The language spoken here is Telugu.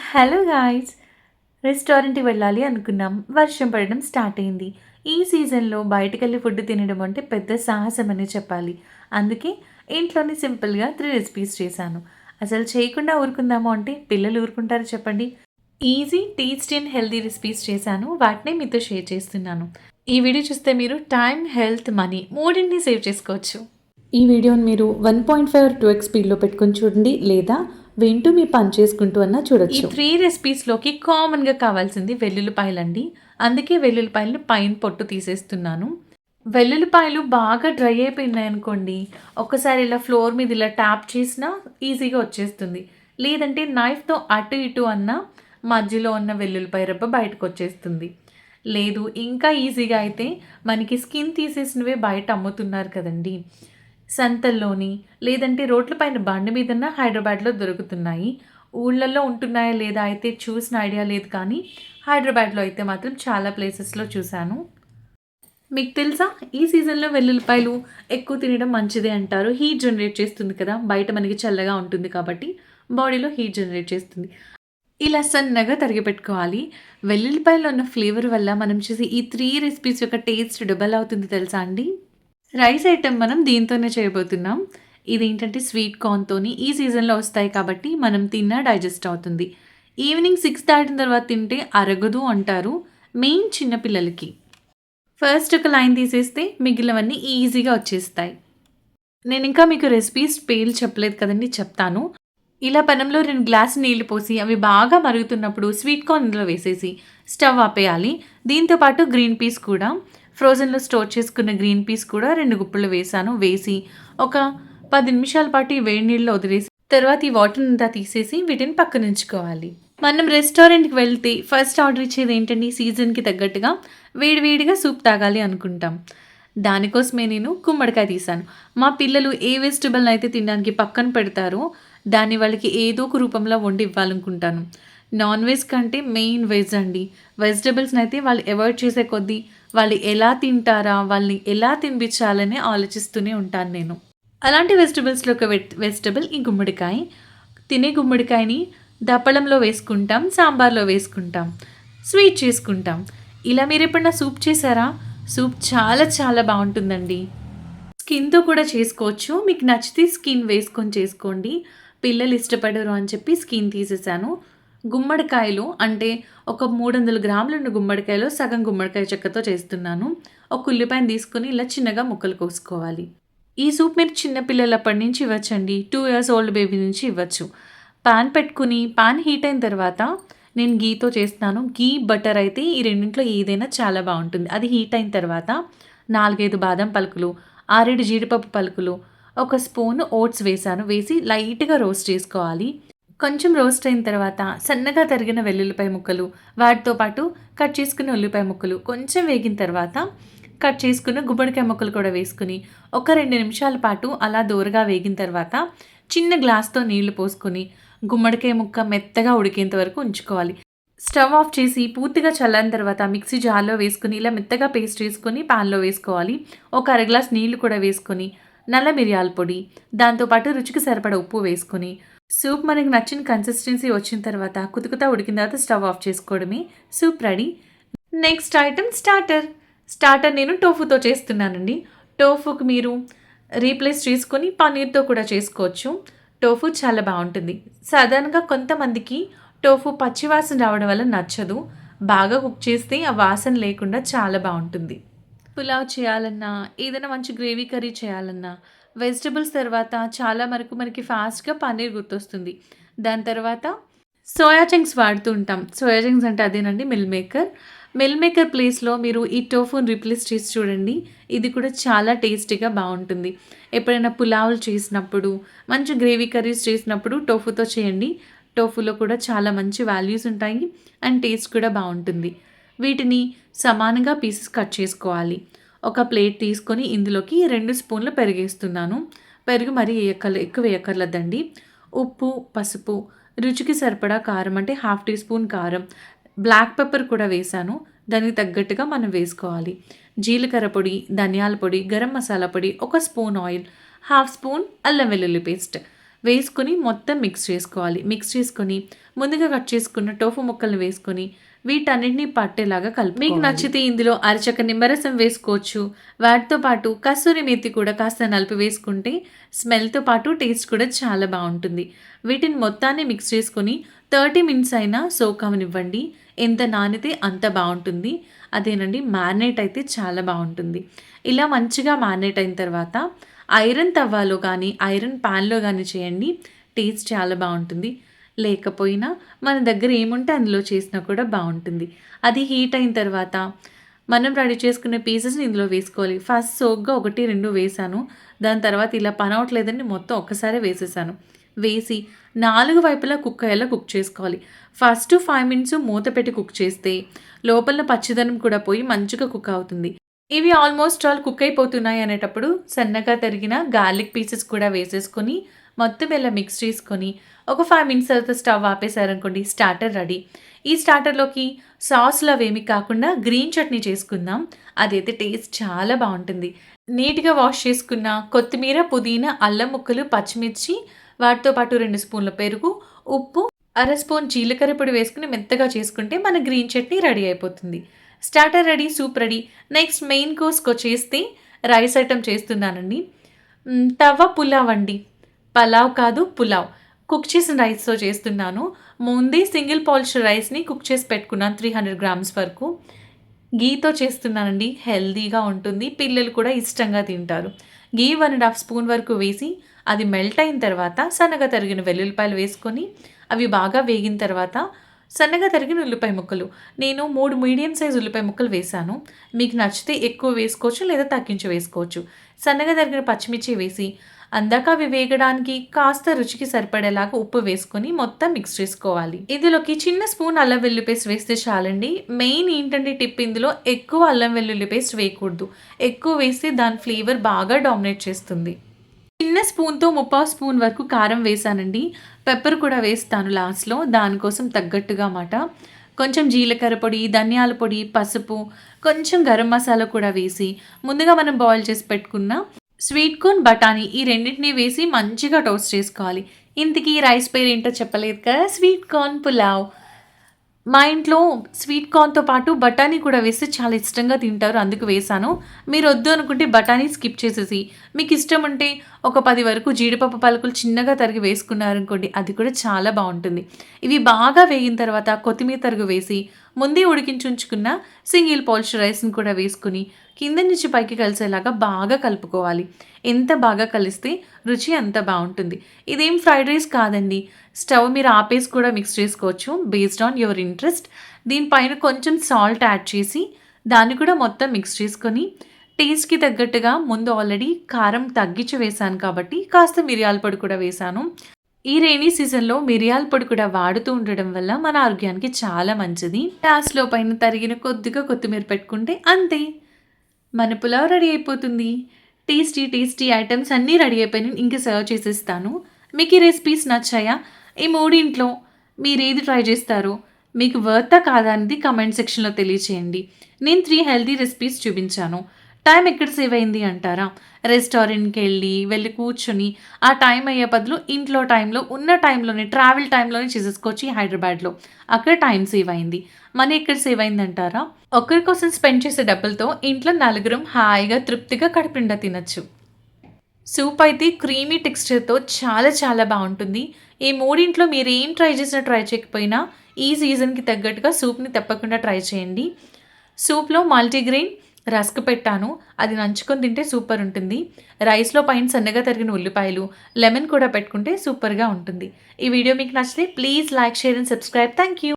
Hello guys! రెస్టారెంట్‌కి వెళ్ళాలి అనుకున్నాం. వర్షం పడడం స్టార్ట్ అయింది. ఈ సీజన్‌లో బయటికెళ్ళి ఫుడ్ తినడం అంటే పెద్ద సాహసమనే చెప్పాలి. అందుకే ఇంట్లోనే సింపుల్‌గా 3 రెసిపీస్ చేశాను. అసలు చేయకుండా ఊరుకుందాము అంటే పిల్లలు ఊరుకుంటారా చెప్పండి? Easy, tasty and healthy recipes చేశాను. వాటినే మీతో షేర్ చేస్తున్నాను. ఈ వీడియో చూస్తే మీరు టైమ్, హెల్త్, మనీ మూడింటిని సేవ్ చేసుకోవచ్చు. ఈ వీడియోని మీరు 1.5 2x స్పీడ్‌లో పెట్టుకొని చూడండి. లేదా వింటూ మీ పని చేసుకుంటూ అన్నా చూడొచ్చు. ఈ 3 రెసిపీస్‌లోకి కామన్‌గా కావాల్సింది వెల్లుల్లిపాయలండి. అందుకే వెల్లుల్లిపాయలు పైన పొట్టు తీసేస్తున్నాను. వెల్లుల్లిపాయలు బాగా డ్రై అయిపోయినాయనుకోండి, ఒక్కసారి ఇలా ఫ్లోర్ మీద ఇలా ట్యాప్ చేసినా ఈజీగా వచ్చేస్తుంది. లేదంటే నైఫ్‌తో అటు ఇటు అన్నా మధ్యలో ఉన్న వెల్లుల్లిపాయ రబ్బ బయటకొచ్చేస్తుంది. లేదు ఇంకా ఈజీగా అయితే మనకి స్కిన్ తీసేసినవే బయట అమ్ముతున్నారు కదండీ! సంతల్లోని లేదంటే రోడ్ల పైన బండి మీదన్న హైదరాబాద్‌లో దొరుకుతున్నాయి. ఊళ్ళల్లో ఉంటున్నాయా లేదా అయితే చూసిన ఐడియా లేదు కానీ హైదరాబాద్‌లో అయితే మాత్రం చాలా ప్లేసెస్‌లో చూశాను. మీకు తెలుసా? ఈ సీజన్‌లో వెల్లుల్లిపాయలు ఎక్కువ తినడం మంచిదే అంటారు. హీట్ జనరేట్ చేస్తుంది కదా! బయట మనకి చల్లగా ఉంటుంది కాబట్టి బాడీలో హీట్ జనరేట్ చేస్తుంది. ఇలా సన్నగా తరిగి పెట్టుకోవాలి. వెల్లుల్లిపాయలో ఉన్న ఫ్లేవర్ వల్ల మనం చేసే ఈ 3 రెసిపీస్ యొక్క టేస్ట్ డబల్ అవుతుంది తెలుసా అండి? రైస్ ఐటెమ్ మనం దీంతోనే చేయబోతున్నాం. ఇదేంటంటే స్వీట్ కార్న్‌తోని ఈ సీజన్‌లో వస్తాయి కాబట్టి మనం తిన్నా డైజెస్ట్ అవుతుంది. ఈవినింగ్ 6 దాటిన తర్వాత తింటే అరగదు అంటారు. మెయిన్ చిన్న పిల్లలకి. ఫస్ట్ ఒక లైన్ తీసేస్తే మిగిలినవన్నీ ఈజీగా వచ్చేస్తాయి. నేనింకా మీకు రెసిపీస్ పేర్లు చెప్పలేదు కదండీ! చెప్తాను. ఇలా పెనంలో 2 గ్లాసులు నీళ్లు పోసి అవి బాగా మరుగుతున్నప్పుడు స్వీట్ కార్న్ ఇందులో వేసేసి స్టవ్ ఆపేయాలి. దీంతో పాటు గ్రీన్ పీస్ కూడా ఫ్రోజన్‌లో స్టోర్ చేసుకున్న గ్రీన్ పీస్ కూడా 2 గుప్పెళ్ళు వేశాను. వేసి ఒక 10 నిమిషాల పాటు ఈ వేడి నీళ్ళలో వదిలేసి తర్వాత ఈ వాటర్‌నంతా తీసేసి వీటిని పక్కనుంచుకోవాలి. మనం రెస్టారెంట్‌కి వెళ్తే ఫస్ట్ ఆర్డర్ ఇచ్చేది ఏంటండి సీజన్‌కి తగ్గట్టుగా వేడి వేడిగా సూప్ తాగాలి అనుకుంటాం. దానికోసమే నేను గుమ్మడికాయ తీశాను. మా పిల్లలు ఏ వెజిటబుల్‌నైతే తినడానికి పక్కన పెడతారో దాన్ని వాళ్ళకి ఏదో ఒక రూపంలో వండి ఇవ్వాలనుకుంటాను. నాన్ వెజ్ కంటే మెయిన్ వెజ్ అండి. వెజిటబుల్స్‌నైతే వాళ్ళు అవాయిడ్ చేసే కొద్దీ వాళ్ళు ఎలా తింటారా? వాళ్ళని ఎలా తినిపించాలని ఆలోచిస్తూనే ఉంటాను నేను. అలాంటి వెజిటబుల్స్‌లో ఒక వెజిటబుల్ ఈ గుమ్మడికాయ. తినే గుమ్మడికాయని దప్పడంలో వేసుకుంటాం, సాంబార్‌లో వేసుకుంటాం, స్వీట్ చేసుకుంటాం. ఇలా మీరెప్పుడన్నా సూప్ చేశారా? సూప్ చాలా చాలా బావుంటుందండి. స్కిన్‌తో కూడా చేసుకోవచ్చు. మీకు నచ్చితే స్కిన్ వేసుకొని చేసుకోండి. పిల్లలు ఇష్టపడరు అని చెప్పి స్కిన్ తీసేసాను. గుమ్మడికాయలు అంటే ఒక 300 గ్రాములున్న గుమ్మడికాయలో సగం గుమ్మడికాయ చెక్కతో చేస్తున్నాను. ఒక ఉల్లిపాయను తీసుకొని ఇలా చిన్నగా ముక్కలు కోసుకోవాలి. ఈ సూప్ మీరు చిన్న పిల్లలప్పటి నుంచి ఇవ్వచ్చండి. 2 ఇయర్స్ ఓల్డ్ బేబీ నుంచి ఇవ్వచ్చు. పాన్ పెట్టుకొని పాన్ హీట్ అయిన తర్వాత నేను ఘీతో చేస్తున్నాను. ఘీ, బటర్ అయితే ఈ రెండిట్లో ఏదైనా చాలా బావుంటుంది. అది హీట్ అయిన తర్వాత 4, 5 బాదం పలుకులు, 6, 7 జీడిపప్పు పలుకులు, ఒక స్పూను ఓట్స్ వేశాను. వేసి లైట్‌గా రోస్ట్ చేసుకోవాలి. కొంచెం రోస్ట్ అయిన తర్వాత సన్నగా తరిగిన వెల్లుల్లిపాయ ముక్కలు, వాటితో పాటు కట్ చేసుకున్న ఉల్లిపాయ ముక్కలు కొంచెం వేగిన తర్వాత కట్ చేసుకున్న గుమ్మడికాయ ముక్కలు కూడా వేసుకొని ఒక 2 నిమిషాల పాటు అలా దోరగా వేగిన తర్వాత చిన్న గ్లాస్‌తో నీళ్లు పోసుకొని గుమ్మడికాయ ముక్క మెత్తగా ఉడికేంత వరకు ఉంచుకోవాలి. స్టవ్ ఆఫ్ చేసి పూర్తిగా చల్లారిన తర్వాత మిక్సీ జార్‌లో వేసుకొని ఇలా మెత్తగా పేస్ట్ చేసుకొని పాన్‌లో వేసుకోవాలి. ఒక అర గ్లాస్ నీళ్లు కూడా వేసుకొని నల్ల మిరియాల పొడి, దాంతో పాటు రుచికి సరిపడా ఉప్పు వేసుకొని సూప్ మనకి నచ్చిన కన్సిస్టెన్సీ వచ్చిన తర్వాత కుతుకుతా ఉడికిన తర్వాత స్టవ్ ఆఫ్ చేసుకోవడమే. Soup ready. Next item starter. Starter నేను టోఫుతో చేస్తున్నానండి. టోఫుకి మీరు రీప్లేస్ చేసుకొని పన్నీర్‌తో కూడా చేసుకోవచ్చు. టోఫు చాలా బావుంటుంది. సాధారణంగా కొంతమందికి టోఫు పచ్చి వాసన రావడం వల్ల నచ్చదు. బాగా కుక్ చేస్తే ఆ వాసన లేకుండా చాలా బావుంటుంది. పులావ్ చేయాలన్నా, ఏదైనా మంచి గ్రేవీ కర్రీ చేయాలన్నా, వెజిటబుల్స్ తర్వాత చాలా వరకు మనకి ఫాస్ట్‌గా పన్నీర్ గుర్తొస్తుంది. దాని తర్వాత సోయా చంక్స్ వాడుతూ ఉంటాం. సోయా చంక్స్ అంటే అదేనండి మిల్ మేకర్. మిల్ మేకర్ ప్లేస్‌లో మీరు ఈ టోఫుని రీప్లేస్ చేసి చూడండి. ఇది కూడా చాలా టేస్టీగా బావుంటుంది. ఎప్పుడైనా పులావులు చేసినప్పుడు, మంచి గ్రేవీ కర్రీస్ చేసినప్పుడు టోఫుతో చేయండి. టోఫులో కూడా చాలా మంచి వాల్యూస్ ఉంటాయి. అండ్ టేస్ట్ కూడా బావుంటుంది. వీటిని సమానంగా పీసెస్ కట్ చేసుకోవాలి. ఒక ప్లేట్ తీసుకొని ఇందులోకి 2 స్పూన్లు పెరుగేస్తున్నాను. పెరుగు మరీ ఎక్కువ వేయక్కర్లేదండి. ఉప్పు, పసుపు, రుచికి సరిపడా కారం అంటే హాఫ్ టీ స్పూన్ కారం, బ్లాక్ పెప్పర్ కూడా వేశాను. దానికి తగ్గట్టుగా మనం వేసుకోవాలి. జీలకర్ర పొడి, ధనియాల పొడి, గరం మసాలా పొడి, ఒక స్పూన్ ఆయిల్, హాఫ్ స్పూన్ అల్లం వెల్లుల్లి పేస్ట్ వేసుకొని మొత్తం మిక్స్ చేసుకోవాలి. మిక్స్ చేసుకొని ముందుగా కట్ చేసుకున్న టోఫు ముక్కల్ని వేసుకొని వీటన్నిటిని పట్టేలాగా మీకు నచ్చితే ఇందులో అరచక నిమ్మరసం వేసుకోవచ్చు. వాటితో పాటు కసూరి మేతి కూడా కాస్త నలిపి వేసుకుంటే స్మెల్‌తో పాటు టేస్ట్ కూడా చాలా బావుంటుంది. వీటిని మొత్తాన్ని మిక్స్ చేసుకొని 30 మినిట్స్ అయినా సోక్ అవ్వనివ్వండి. ఎంత నానితే అంత బావుంటుంది. అదేనండి మ్యారినేట్ అయితే చాలా బావుంటుంది. ఇలా మంచిగా మ్యారినేట్ అయిన తర్వాత ఐరన్ తవ్వాలో కానీ, ఐరన్ పాన్‌లో గానీ చేయండి. టేస్ట్ చాలా బావుంటుంది. లేకపోయినా మన దగ్గర ఏముంటే అందులో చేసినా కూడా బావుంటుంది. అది హీట్ అయిన తర్వాత మనం రెడీ చేసుకున్న పీసెస్‌ని ఇందులో వేసుకోవాలి. ఫస్ట్ సోగ్‌గా 1, 2 వేశాను. దాని తర్వాత ఇలా పనవట్లేదని మొత్తం ఒక్కసారే వేసేసాను. వేసి 4 వైపులా కుక్ అయ్యేలా కుక్ చేసుకోవాలి. ఫస్ట్ 5 మినిట్స్ మూత పెట్టి కుక్ చేస్తే లోపల పచ్చిదనం కూడా పోయి మంచిగా కుక్ అవుతుంది. ఇవి ఆల్మోస్ట్ ఆల్ కుక్ అయిపోతున్నాయి అనేటప్పుడు సన్నగా తరిగిన గార్లిక్ పీసెస్ కూడా వేసేసుకొని మొత్తం ఇలా మిక్స్ చేసుకొని ఒక 5 మినిట్స్ తర్వాత స్టవ్ ఆపేసారనుకోండి స్టార్టర్ రెడీ. ఈ స్టార్టర్‌లోకి సాస్‌లు అవేమీ కాకుండా గ్రీన్ చట్నీ చేసుకుందాం. అదైతే టేస్ట్ చాలా బావుంటుంది. నీట్‌గా వాష్ చేసుకున్న కొత్తిమీర, పుదీనా, అల్లం ముక్కలు, పచ్చిమిర్చి వాటితో పాటు 2 స్పూన్ల పెరుగు, ఉప్పు, అర స్పూన్ జీలకర్ర పొడి వేసుకొని మెత్తగా చేసుకుంటే మన గ్రీన్ చట్నీ రెడీ అయిపోతుంది. Starter ready, soup ready. Next main కోర్స్‌కొచ్చేస్తే రైస్ ఐటెమ్ చేస్తున్నానండి. తవ పులావ్ అండి. పలావ్ కాదు పులావ్. కుక్ చేసిన రైస్‌తో చేస్తున్నాను. ముందే సింగిల్ పాలిష్ రైస్‌ని కుక్ చేసి పెట్టుకున్నాను 300 గ్రామ్స్ వరకు. ఘీతో చేస్తున్నానండి. హెల్తీగా ఉంటుంది. పిల్లలు కూడా ఇష్టంగా తింటారు. ఘీ 1 ½ స్పూన్ వరకు వేసి అది మెల్ట్ అయిన తర్వాత సన్నగా తరిగిన వెల్లుల్లిపాయలు వేసుకొని అవి బాగా వేగిన తర్వాత సన్నగా తరిగిన ఉల్లిపాయ ముక్కలు. నేను 3 మీడియం సైజ్ ఉల్లిపాయ ముక్కలు వేశాను. మీకు నచ్చితే ఎక్కువ వేసుకోవచ్చు లేదా తగ్గించి వేసుకోవచ్చు. సన్నగా తరిగిన పచ్చిమిర్చి వేసి అందాక అవి వేగడానికి కాస్త రుచికి సరిపడేలాగా ఉప్పు వేసుకొని మొత్తం మిక్స్ చేసుకోవాలి. ఇందులోకి చిన్న స్పూన్ అల్లం వెల్లుల్లి పేస్ట్ వేస్తే చాలండి. మెయిన్ ఏంటంటే టిప్ ఇందులో ఎక్కువ అల్లం వెల్లుల్లి పేస్ట్ వేయకూడదు. ఎక్కువ వేస్తే దాని ఫ్లేవర్ బాగా డామినేట్ చేస్తుంది. చిన్న స్పూన్‌తో 3/4 స్పూన్ వరకు కారం వేశానండి. పెప్పర్ కూడా వేస్తాను లాస్ట్‌లో దానికోసం తగ్గట్టుగా మాట. కొంచెం జీలకర్ర పొడి, ధనియాల పొడి, పసుపు, కొంచెం గరం మసాలా కూడా వేసి ముందుగా మనం బాయిల్ చేసి పెట్టుకున్న స్వీట్ కార్న్, బఠానీ ఈ రెండిటిని వేసి మంచిగా టోస్ట్ చేసుకోవాలి. ఇంతకీ రైస్ పేరేంటో చెప్పలేదు కదా! Sweet corn pulao. మా ఇంట్లో స్వీట్ కార్న్‌తో పాటు బఠానీ కూడా వేస్తే చాలా ఇష్టంగా తింటారు. అందుకు వేశాను. మీరు వద్దు అనుకుంటే బఠానీ స్కిప్ చేసేసి మీకు ఇష్టం ఉంటే ఒక 10 వరకు జీడిపప్పు పలుకులు చిన్నగా తరిగి వేసుకున్నారనుకోండి అది కూడా చాలా బావుంటుంది. ఇవి బాగా వేగిన తర్వాత కొత్తిమీర తరుగు వేసి ముందే ఉడికించి ఉంచుకున్న సింగిల్ పాలిష్ రైస్‌ని కూడా వేసుకొని కింద నుంచి పైకి కలిసేలాగా బాగా కలుపుకోవాలి. ఎంత బాగా కలిస్తే రుచి అంత బావుంటుంది. ఇదేం ఫ్రైడ్ రైస్ కాదండి. స్టవ్ మీరు ఆపేసి కూడా మిక్స్ చేసుకోవచ్చు బేస్డ్ ఆన్ యువర్ ఇంట్రెస్ట్. దీనిపైన కొంచెం సాల్ట్ యాడ్ చేసి దాన్ని కూడా మొత్తం మిక్స్ చేసుకొని టేస్ట్‌కి తగ్గట్టుగా ముందు ఆల్రెడీ కారం తగ్గించి వేశాను కాబట్టి కాస్త మిరియాల పొడి కూడా వేశాను. ఈ రెయినీ సీజన్‌లో మిరియాల పొడి కూడా వాడుతూ ఉండడం వల్ల మన ఆరోగ్యానికి చాలా మంచిది. లాస్ట్‌లో పైన తరిగిన కొద్దిగా కొత్తిమీర పెట్టుకుంటే అంతే. మన పులావ్ రెడీ అయిపోతుంది. టేస్టీ టేస్టీ ఐటెమ్స్ అన్నీ రెడీ అయిపోయినాయి. ఇంక సర్వ్ చేసేస్తాను. మీకు ఈ రెసిపీస్ నచ్చాయా? ఈ మూడింట్లో మీరేది ట్రై చేస్తారో, మీకు వర్తా కాదా అనేది కామెంట్ సెక్షన్‌లో తెలియచేయండి. నేను 3 హెల్తీ రెసిపీస్ చూపించాను. టైం ఎక్కడ సేవ్ అయింది అంటారా? వెళ్ళి కూర్చొని ఆ టైం అయ్యే బదులు ఇంట్లో టైంలో ఉన్న టైంలోనే ట్రావెల్ టైంలోనే చేసేసుకోవచ్చు ఈ హైదరాబాద్‌లో. అక్కడ టైం సేవ్ అయింది. మనీ ఎక్కడ సేవ్ అయిందంటారా? ఒకరి కోసం స్పెండ్ చేసే డబ్బులతో ఇంట్లో నలుగురం హాయిగా తృప్తిగా కడుపు నిండా తినొచ్చు. సూప్ అయితే క్రీమీ టెక్స్చర్‌తో చాలా చాలా బావుంటుంది. ఈ మూడింట్లో మీరేం ట్రై చేసినా ట్రై చేయకపోయినా ఈ సీజన్‌కి తగ్గట్టుగా సూప్‌ని తప్పకుండా ట్రై చేయండి. సూప్‌లో మల్టీగ్రెయిన్ రస్క్ పెట్టాను. అది నంచుకొని తింటే సూపర్ ఉంటుంది. రైస్‌లో పైన సన్నగా తరిగిన ఉల్లిపాయలు, లెమన్ కూడా పెట్టుకుంటే సూపర్‌గా ఉంటుంది. ఈ వీడియో మీకు నచ్చితే please like, share and subscribe. Thank you.